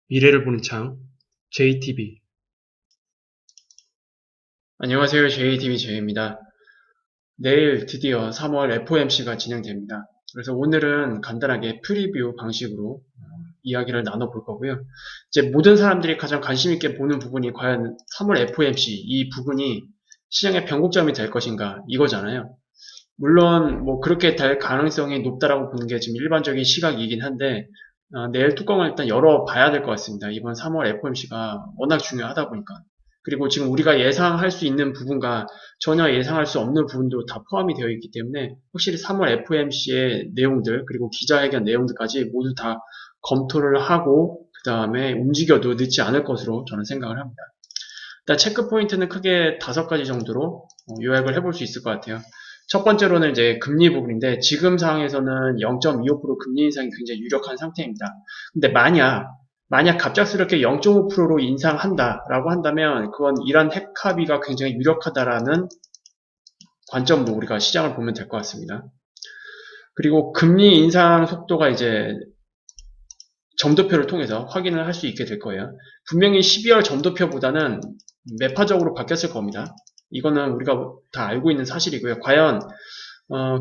미래를 보는 창, JTB. 안녕하세요. JTV 제이입니다. 내일 드디어 3월 FOMC가 진행됩니다. 그래서 오늘은 간단하게 프리뷰 방식으로 이야기를 나눠볼 거고요. 이제 모든 사람들이 가장 관심 있게 보는 부분이 과연 3월 FOMC 이 부분이 시장의 변곡점이 될 것인가 이거잖아요. 물론 뭐 그렇게 될 가능성이 높다라고 보는 게 지금 일반적인 시각이긴 한데 내일 뚜껑을 일단 열어봐야 될 것 같습니다. 이번 3월 FOMC가 워낙 중요하다 보니까. 그리고 지금 우리가 예상할 수 있는 부분과 전혀 예상할 수 없는 부분도 다 포함이 되어 있기 때문에 확실히 3월 FOMC의 내용들 그리고 기자회견 내용들까지 모두 다 검토를 하고 그 다음에 움직여도 늦지 않을 것으로 저는 생각을 합니다. 일단 체크 포인트는 크게 5가지 정도로 요약을 해볼 수 있을 것 같아요. 첫 번째로는 이제 금리 부분인데 지금 상황에서는 0.25% 금리 인상이 굉장히 유력한 상태입니다. 근데 만약 갑작스럽게 0.5%로 인상한다라고 한다면 그건 이란 핵 합의가 굉장히 유력하다라는 관점으로 우리가 시장을 보면 될 것 같습니다. 그리고 금리 인상 속도가 이제 점도표를 통해서 확인을 할 수 있게 될 거예요. 분명히 12월 점도표보다는 매파적으로 바뀌었을 겁니다. 이거는 우리가 다 알고 있는 사실이고요. 과연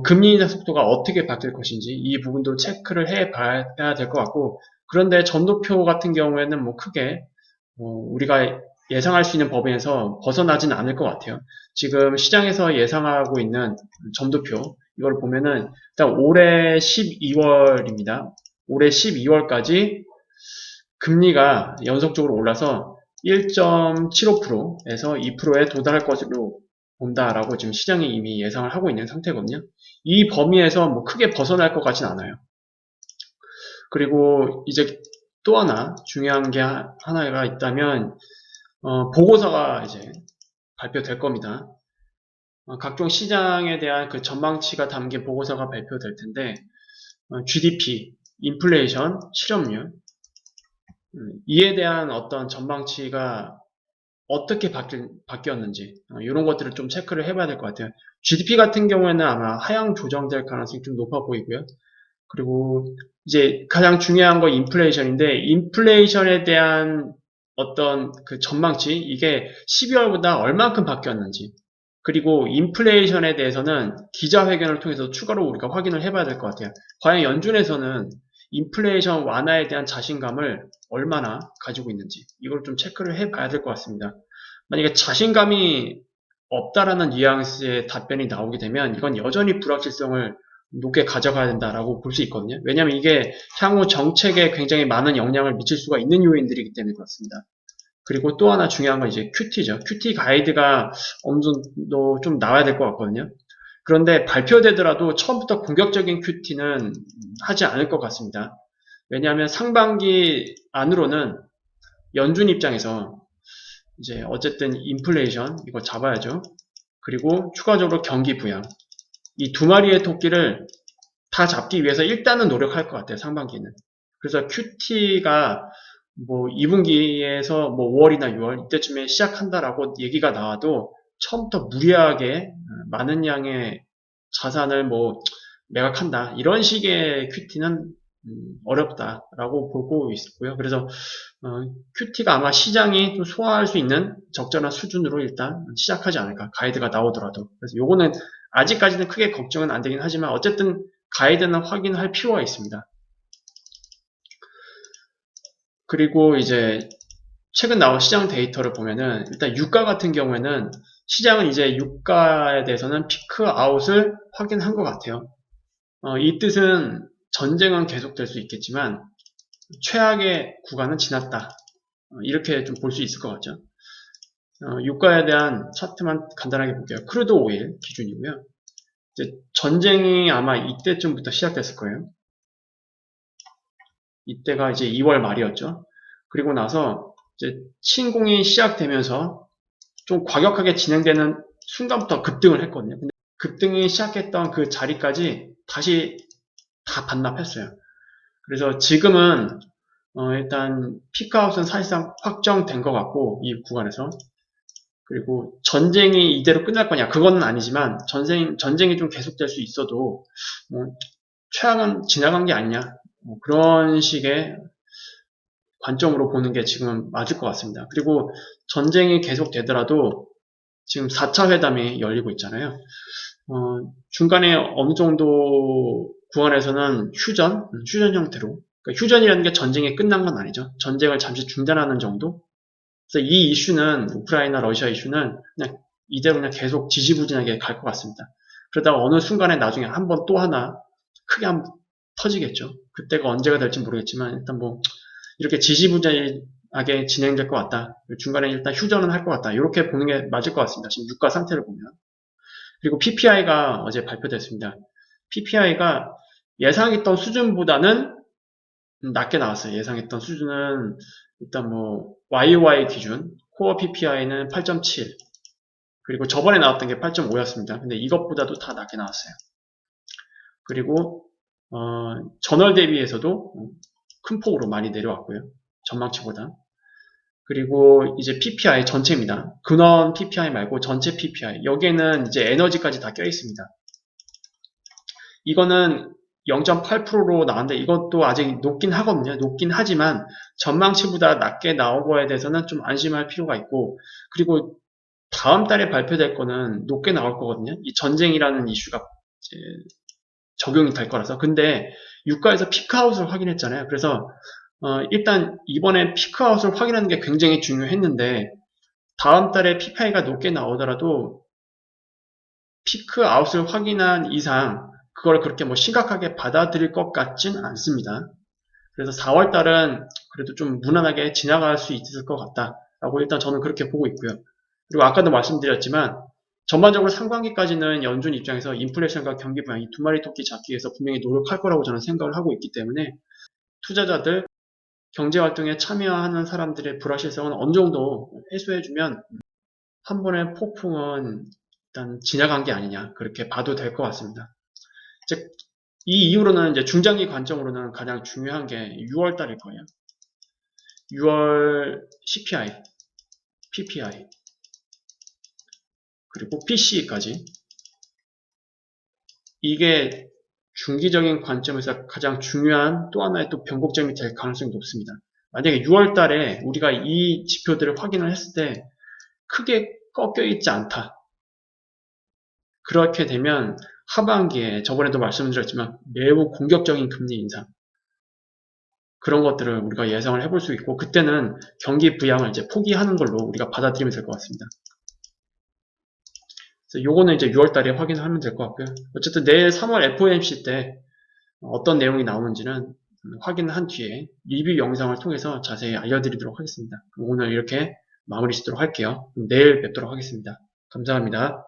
금리 인상 속도가 어떻게 바뀔 것인지 이 부분도 체크를 해봐야 될 것 같고, 그런데 점도표 같은 경우에는 뭐 크게 우리가 예상할 수 있는 범위에서 벗어나지는 않을 것 같아요. 지금 시장에서 예상하고 있는 점도표 이걸 보면은 일단 올해 12월입니다. 올해 12월까지 금리가 연속적으로 올라서 1.75%에서 2%에 도달할 것으로 본다라고 지금 시장이 이미 예상을 하고 있는 상태거든요. 이 범위에서 뭐 크게 벗어날 것 같진 않아요. 그리고 이제 또 하나 중요한 게 하나가 있다면 보고서가 이제 발표될 겁니다. 각종 시장에 대한 그 전망치가 담긴 보고서가 발표될 텐데 GDP, 인플레이션, 실업률 이에 대한 어떤 전망치가 어떻게 바뀌었는지 이런 것들을 좀 체크를 해봐야 될 것 같아요. GDP 같은 경우에는 아마 하향 조정될 가능성이 좀 높아 보이고요. 그리고 이제 가장 중요한 건 인플레이션인데 인플레이션에 대한 어떤 그 전망치 이게 12월보다 얼만큼 바뀌었는지 그리고 인플레이션에 대해서는 기자회견을 통해서 추가로 우리가 확인을 해봐야 될 것 같아요. 과연 연준에서는 인플레이션 완화에 대한 자신감을 얼마나 가지고 있는지 이걸 좀 체크를 해봐야 될 것 같습니다. 만약에 자신감이 없다라는 뉘앙스의 답변이 나오게 되면 이건 여전히 불확실성을 높게 가져가야 된다라고 볼 수 있거든요. 왜냐하면 이게 향후 정책에 굉장히 많은 영향을 미칠 수가 있는 요인들이기 때문에 그렇습니다. 그리고 또 하나 중요한 건 이제 QT죠. QT 가이드가 어느 정도 좀 나와야 될 것 같거든요. 그런데 발표되더라도 처음부터 공격적인 QT는 하지 않을 것 같습니다. 왜냐하면 상반기 안으로는 연준 입장에서 이제 어쨌든 인플레이션 이거 잡아야죠. 그리고 추가적으로 경기 부양 이 두 마리의 토끼를 다 잡기 위해서 일단은 노력할 것 같아요. 상반기는. 그래서 QT가 뭐 2분기에서 뭐 5월이나 6월 이때쯤에 시작한다라고 얘기가 나와도 처음부터 무리하게 많은 양의 자산을 뭐 매각한다 이런 식의 QT는 어렵다라고 보고 있고요. 그래서 QT가 아마 시장이 좀 소화할 수 있는 적절한 수준으로 일단 시작하지 않을까 가이드가 나오더라도. 그래서 요거는 아직까지는 크게 걱정은 안 되긴 하지만 어쨌든 가이드는 확인할 필요가 있습니다. 그리고 이제 최근 나온 시장 데이터를 보면은 일단 유가 같은 경우에는 시장은 이제 유가에 대해서는 피크 아웃을 확인한 것 같아요. 이 뜻은 전쟁은 계속될 수 있겠지만 최악의 구간은 지났다. 이렇게 좀 볼 수 있을 것 같죠. 유가에 대한 차트만 간단하게 볼게요. 크루드 오일 기준이고요. 이제 전쟁이 아마 이때쯤부터 시작됐을 거예요. 이때가 이제 2월 말이었죠. 그리고 나서 이제 침공이 시작되면서 좀 과격하게 진행되는 순간부터 급등을 했거든요. 근데 급등이 시작했던 그 자리까지 다시 다 반납했어요. 그래서 지금은 일단 피크아웃은 사실상 확정된 것 같고 이 구간에서 그리고 전쟁이 이대로 끝날 거냐 그건 아니지만 전쟁이 좀 계속될 수 있어도 최악은 지나간 게 아니냐 그런 식의 관점으로 보는 게 지금 맞을 것 같습니다. 그리고 전쟁이 계속되더라도 지금 4차 회담이 열리고 있잖아요. 중간에 어느 정도 구간에서는 휴전 형태로, 그러니까 휴전이라는 게 전쟁이 끝난 건 아니죠. 전쟁을 잠시 중단하는 정도. 그래서 이 이슈는, 우크라이나 러시아 이슈는 그냥 이대로 그냥 계속 지지부진하게 갈 것 같습니다. 그러다가 어느 순간에 나중에 한 번 또 하나 크게 한번 터지겠죠. 그때가 언제가 될지 모르겠지만 일단 뭐 이렇게 지지부진하게 진행될 것 같다. 중간에 일단 휴전은 할 것 같다. 이렇게 보는 게 맞을 것 같습니다. 지금 유가 상태를 보면. 그리고 PPI가 어제 발표됐습니다. PPI가 예상했던 수준보다는 낮게 나왔어요. 예상했던 수준은 일단 뭐 YOY 기준 코어 PPI는 8.7 그리고 저번에 나왔던 게 8.5였습니다. 근데 이것보다도 다 낮게 나왔어요. 그리고 전월 대비해서도 큰 폭으로 많이 내려왔고요. 전망치보다. 그리고 이제 PPI 전체입니다. 근원 PPI 말고 전체 PPI. 여기에는 이제 에너지까지 다 껴있습니다. 이거는 0.8%로 나왔는데 이것도 아직 높긴 하거든요. 높긴 하지만 전망치보다 낮게 나온 거에 대해서는 좀 안심할 필요가 있고 그리고 다음 달에 발표될 거는 높게 나올 거거든요. 이 전쟁이라는 이슈가 이제 적용이 될 거라서. 근데 유가에서 피크아웃을 확인했잖아요. 그래서 일단 이번에 피크아웃을 확인하는 게 굉장히 중요했는데 다음 달에 PPI가 높게 나오더라도 피크아웃을 확인한 이상 그걸 그렇게 뭐 심각하게 받아들일 것 같진 않습니다. 그래서 4월 달은 그래도 좀 무난하게 지나갈 수 있을 것 같다라고 일단 저는 그렇게 보고 있고요. 그리고 아까도 말씀드렸지만 전반적으로 상반기까지는 연준 입장에서 인플레이션과 경기 부양 이 두 마리 토끼 잡기 위해서 분명히 노력할 거라고 저는 생각을 하고 있기 때문에 투자자들 경제활동에 참여하는 사람들의 불확실성은 어느 정도 해소해주면 한 번의 폭풍은 일단 지나간 게 아니냐 그렇게 봐도 될 것 같습니다. 즉, 이 이후로는 이제 중장기 관점으로는 가장 중요한 게 6월 달일 거예요. 6월 CPI, PPI, 그리고 PCE까지. 이게 중기적인 관점에서 가장 중요한 또 하나의 또 변곡점이 될 가능성이 높습니다. 만약에 6월 달에 우리가 이 지표들을 확인을 했을 때 크게 꺾여 있지 않다. 그렇게 되면 하반기에 저번에도 말씀드렸지만 매우 공격적인 금리 인상 그런 것들을 우리가 예상을 해볼 수 있고 그때는 경기 부양을 이제 포기하는 걸로 우리가 받아들이면 될 것 같습니다. 그래서 요거는 이제 6월 달에 확인하면 될 것 같고요. 어쨌든 내일 3월 FOMC 때 어떤 내용이 나오는지는 확인한 뒤에 리뷰 영상을 통해서 자세히 알려드리도록 하겠습니다. 오늘 이렇게 마무리 짓도록 할게요. 내일 뵙도록 하겠습니다. 감사합니다.